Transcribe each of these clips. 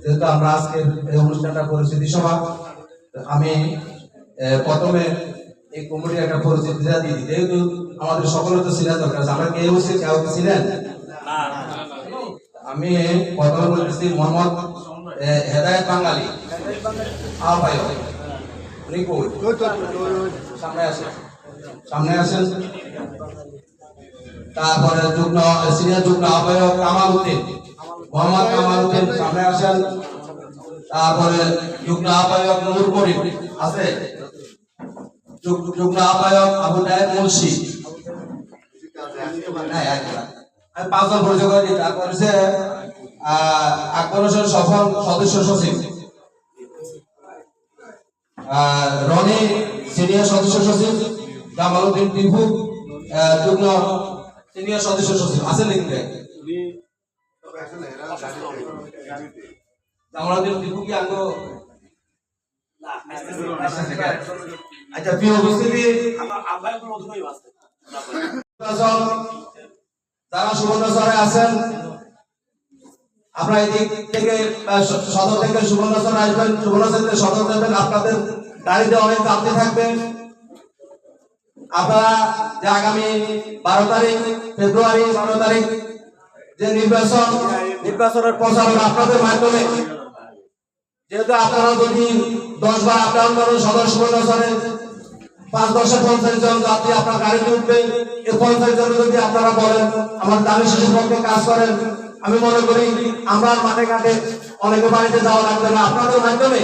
যেহেতু আমরা আজকে এই অনুষ্ঠানটা পরিচিতি সভা, আমি প্রথমে এই কমিটির একটা পরিচিতিটা দিয়ে দিই। যেহেতু আমাদের সকলের তো ছিলেন দরকার আছে, আমরা কেউ ছিলেন আমি প্রথমে বলতেছি মোহাম্মদ হেদায়েত বাঙালি আহ্বায়ক। সামনে আসেন। তারপরে সিনিয়র যুগ্ম আহ্বায়ক কামাল উদ্দিন, মোহাম্মদ কামাল উদ্দিন সামনে আসেন। তারপরে যুগ্ম আহ্বায়ক নূর করিম আছে, যুগ্ম আহ্বায়ক আবু নায়েব মুন্সি, আমি পাঁচজন পরিচয় করে দিই। তারপর হচ্ছে আকবর হোসেন সফল সদস্য সচিব, রনি সিনিয়র সদস্য সচিব, জামাল উদ্দিন টিপু যুগ্ম সিনিয়র সদস্য সচিব আছে লিখবে। জামাল উদ্দিন টিপু কি আঙ্গ আচ্ছা প্রিয় উপস্থিতি, যারা সুবর্ণচরে আছেন আপনারা এদিক থেকে সদর থেকে সুবর্ণচর আসবেন, সুবর্ণচর থেকে সদর যাবেন, আপনাদের গাড়িতে অনেক যাত্রী থাকবে। আপনারা যে আগামী 12 তারিখ ফেব্রুয়ারি 12 তারিখ যে নির্বাচনের প্রচারণা আপনাদের মাধ্যমে, যেহেতু আপনারা যদি 10 বার আপ-ডাউন করেন সদর সুবর্ণচরে 5-10-50 জন যাত্রী আপনার গাড়িতে উঠবে, এই 50 জন যদি আপনারা বলেন আমার দাবি শিশুর পক্ষে কাজ করেন, আমি মনে করি আমরা মাঠে ঘাটে অনেকে বাড়িতে যাওয়া লাগবে না। আপনাদের মাধ্যমে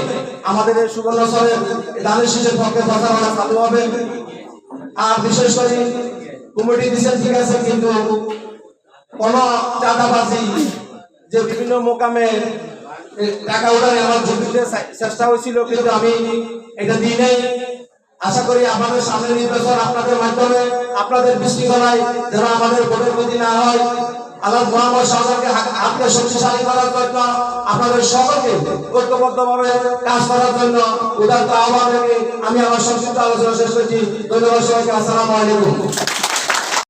আমাদের এই সুবর্ণচরের দাবি শিশুর পক্ষে প্রচারণা চালু হবে। আর বিশেষ করে কমিটি দিচ্ছেন ঠিক আছে, কিন্তু কোন চাঁদাবাজি যে বিভিন্ন মোকামে টাকা উঠানে আমার ঝুঁকিতে চেষ্টা হয়েছিল, কিন্তু আমি এটা দিই নাই। আশা করি আপনাদের সামনে নির্বাচন আপনাদের মাধ্যমে আপনাদের বিশৃঙ্খলায় যেন আমাদের ভোটের প্রতি না হয়। আল্লাহ মোহাম্মদ সরকারকে হাতকে শক্তিশালী করার জন্য আপনাদের সকলকে ঐক্যবদ্ধভাবে কাজ করার জন্য উদারতা আহ্বান রেখে আমি আমার সংক্ষিপ্ত আলোচনা শেষ করছি। ধন্যবাদ সবাইকে। আসসালামু আলাইকুম।